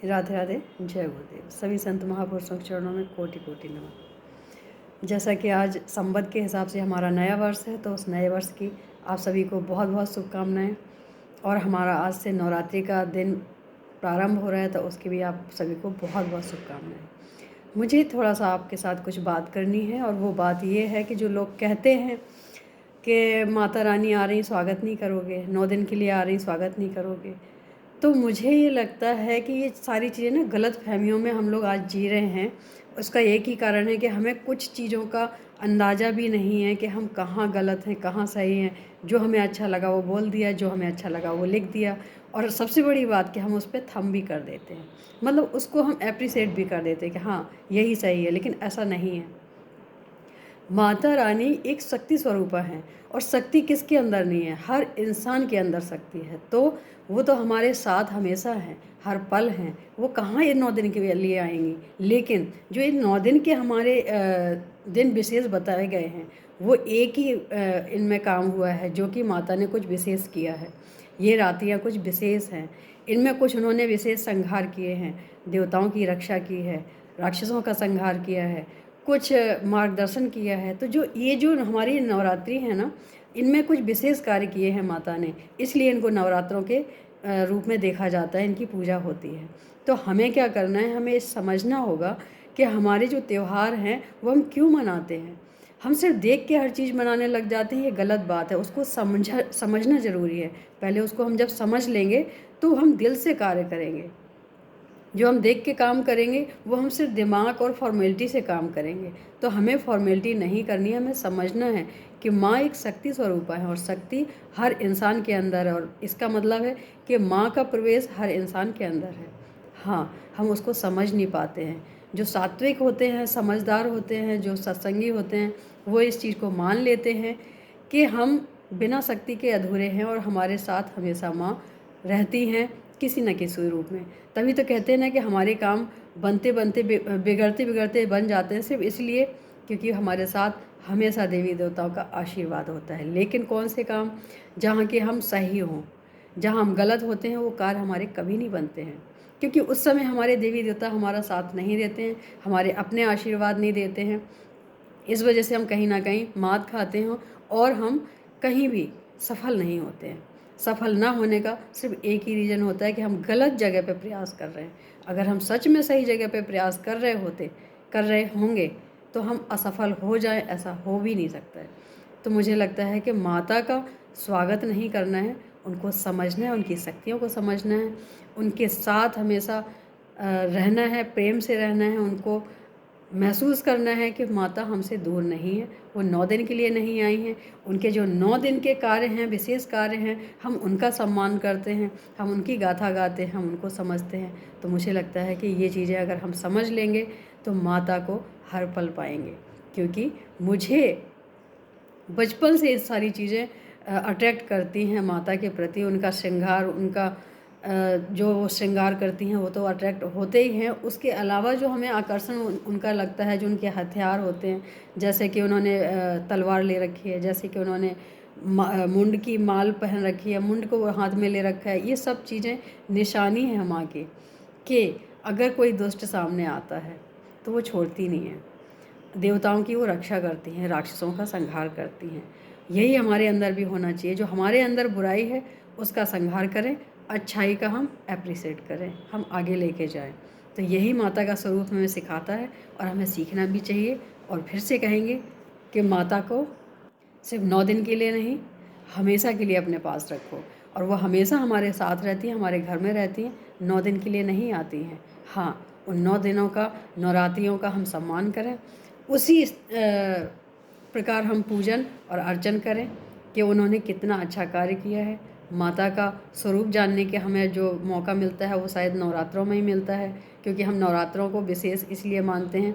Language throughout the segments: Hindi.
राधे राधे। जय गुरुदेव। सभी संत महापुरुषों के चरणों में कोटि कोटि नमन। जैसा कि आज संवत के हिसाब से हमारा नया वर्ष है, तो उस नए वर्ष की आप सभी को बहुत बहुत शुभकामनाएं। और हमारा आज से नवरात्रि का दिन प्रारंभ हो रहा है, तो उसकी भी आप सभी को बहुत बहुत शुभकामनाएं। मुझे थोड़ा सा आपके साथ कुछ बात करनी है, और वो बात ये है कि जो लोग कहते हैं कि माता रानी आ रही स्वागत नहीं करोगे, 9 दिन के लिए आ रही स्वागत नहीं करोगे, तो मुझे ये लगता है कि ये सारी चीज़ें ना गलत फहमियों में हम लोग आज जी रहे हैं। उसका एक ही कारण है कि हमें कुछ चीज़ों का अंदाज़ा भी नहीं है कि हम कहाँ गलत हैं कहाँ सही हैं। जो हमें अच्छा लगा वो बोल दिया, जो हमें अच्छा लगा वो लिख दिया, और सबसे बड़ी बात कि हम उस पर थंब भी कर देते हैं, मतलब उसको हम एप्रिसिएट भी कर देते हैं कि हाँ यही सही है, लेकिन ऐसा नहीं है। माता रानी एक शक्ति स्वरूपा है, और शक्ति किसके अंदर नहीं है? हर इंसान के अंदर शक्ति है। तो वो तो हमारे साथ हमेशा हैं, हर पल हैं। वो कहाँ ये 9 दिन के लिए आएंगी, लेकिन जो ये 9 दिन के हमारे दिन विशेष बताए गए हैं, वो एक ही इनमें काम हुआ है, जो कि माता ने कुछ विशेष किया है। ये रातियाँ कुछ विशेष हैं, इनमें कुछ उन्होंने विशेष संहार किए हैं, देवताओं की रक्षा की है, राक्षसों का संहार किया है, कुछ मार्गदर्शन किया है। तो जो हमारी नवरात्रि है ना, इनमें कुछ विशेष कार्य किए हैं माता ने, इसलिए इनको नवरात्रों के रूप में देखा जाता है, इनकी पूजा होती है। तो हमें क्या करना है, हमें समझना होगा कि हमारे जो त्यौहार हैं वो हम क्यों मनाते हैं। हम सिर्फ देख के हर चीज़ मनाने लग जाते हैं, ये गलत बात है। उसको समझना ज़रूरी है। पहले उसको हम जब समझ लेंगे तो हम दिल से कार्य करेंगे। जो हम देख के काम करेंगे वो हम सिर्फ दिमाग और फॉर्मेलिटी से काम करेंगे। तो हमें फॉर्मेलिटी नहीं करनी है, हमें समझना है कि माँ एक शक्ति स्वरूपा है, और शक्ति हर इंसान के अंदर है। और इसका मतलब है कि माँ का प्रवेश हर इंसान के अंदर है। हाँ, हम उसको समझ नहीं पाते हैं। जो सात्विक होते हैं, समझदार होते हैं, जो सत्संगी होते हैं, वो इस चीज़ को मान लेते हैं कि हम बिना शक्ति के अधूरे हैं, और हमारे साथ हमेशा माँ रहती हैं किसी न किसी रूप में। तभी तो कहते हैं ना कि हमारे काम बनते बनते बिगड़ते बिगड़ते बन जाते हैं, सिर्फ इसलिए क्योंकि हमारे साथ हमेशा देवी देवताओं का आशीर्वाद होता है। लेकिन कौन से काम जहाँ के हम सही हों, जहाँ हम गलत होते हैं, वो कार्य हमारे कभी नहीं बनते हैं, क्योंकि उस समय हमारे देवी देवता हमारा साथ नहीं देते हैं, हमारे अपने आशीर्वाद नहीं देते हैं। इस वजह से हम कहीं ना कहीं मात खाते हैं, और हम कहीं भी सफल नहीं होते हैं। सफल ना होने का सिर्फ एक ही रीज़न होता है कि हम गलत जगह पे प्रयास कर रहे हैं। अगर हम सच में सही जगह पे प्रयास कर रहे होंगे, तो हम असफल हो जाएं, ऐसा हो भी नहीं सकता है। तो मुझे लगता है कि माता का स्वागत नहीं करना है, उनको समझना है, उनकी शक्तियों को समझना है, उनके साथ हमेशा रहना है, प्रेम से रहना है। उनको महसूस करना है कि माता हमसे दूर नहीं है, वो 9 दिन के लिए नहीं आई हैं। उनके जो 9 दिन के कार्य हैं, विशेष कार्य हैं, हम उनका सम्मान करते हैं, हम उनकी गाथा गाते हैं, हम उनको समझते हैं। तो मुझे लगता है कि ये चीज़ें अगर हम समझ लेंगे तो माता को हर पल पाएंगे। क्योंकि मुझे बचपन से ये सारी चीज़ें अट्रैक्ट करती हैं माता के प्रति। उनका श्रृंगार, उनका जो श्रृंगार करती हैं, वो तो अट्रैक्ट होते ही हैं। उसके अलावा जो हमें आकर्षण उनका लगता है, जो उनके हथियार होते हैं, जैसे कि उन्होंने तलवार ले रखी है, जैसे कि उन्होंने मुंड की माल पहन रखी है, मुंड को हाथ में ले रखा है। ये सब चीज़ें निशानी है माँ की, कि अगर कोई दुष्ट सामने आता है तो वो छोड़ती नहीं है। देवताओं की वो रक्षा करती हैं, राक्षसों का संहार करती हैं। यही हमारे अंदर भी होना चाहिए। जो हमारे अंदर बुराई है उसका संहार करें, अच्छाई का हम एप्रिसिएट करें, हम आगे लेके जाएं। तो यही माता का स्वरूप हमें सिखाता है, और हमें सीखना भी चाहिए। और फिर से कहेंगे कि माता को सिर्फ 9 दिन के लिए नहीं, हमेशा के लिए अपने पास रखो। और वो हमेशा हमारे साथ रहती हैं, हमारे घर में रहती हैं, 9 दिन के लिए नहीं आती हैं। हाँ, उन 9 दिनों का, नवरात्रियों का हम सम्मान करें, उसी प्रकार हम पूजन और अर्चन करें कि उन्होंने कितना अच्छा कार्य किया है। माता का स्वरूप जानने के हमें जो मौका मिलता है, वो शायद नवरात्रों में ही मिलता है, क्योंकि हम नवरात्रों को विशेष इसलिए मानते हैं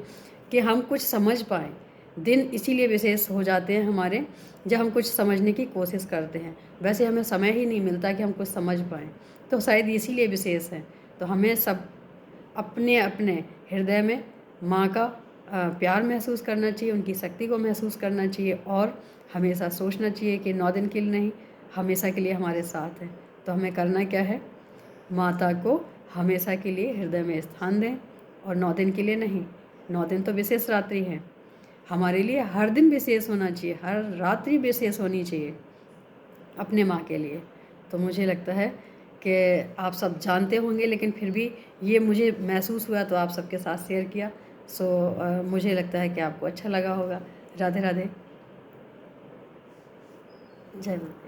कि हम कुछ समझ पाएँ। दिन इसीलिए विशेष हो जाते हैं हमारे, जब हम कुछ समझने की कोशिश करते हैं। वैसे हमें समय ही नहीं मिलता कि हम कुछ समझ पाएँ, तो शायद इसीलिए विशेष है। तो हमें सब अपने अपने हृदय में माँ का प्यार महसूस करना चाहिए, उनकी शक्ति को महसूस करना चाहिए, और हमेशा सोचना चाहिए कि 9 दिन के लिए नहीं, हमेशा के लिए हमारे साथ है। तो हमें करना क्या है? माता को हमेशा के लिए हृदय में स्थान दें, और 9 दिन के लिए नहीं, 9 दिन तो विशेष रात्रि है, हमारे लिए हर दिन विशेष होना चाहिए, हर रात्रि विशेष होनी चाहिए अपने माँ के लिए। तो मुझे लगता है कि आप सब जानते होंगे, लेकिन फिर भी ये मुझे महसूस हुआ तो आप सबके साथ शेयर किया। मुझे लगता है कि आपको अच्छा लगा होगा। राधे राधे, जय माँ।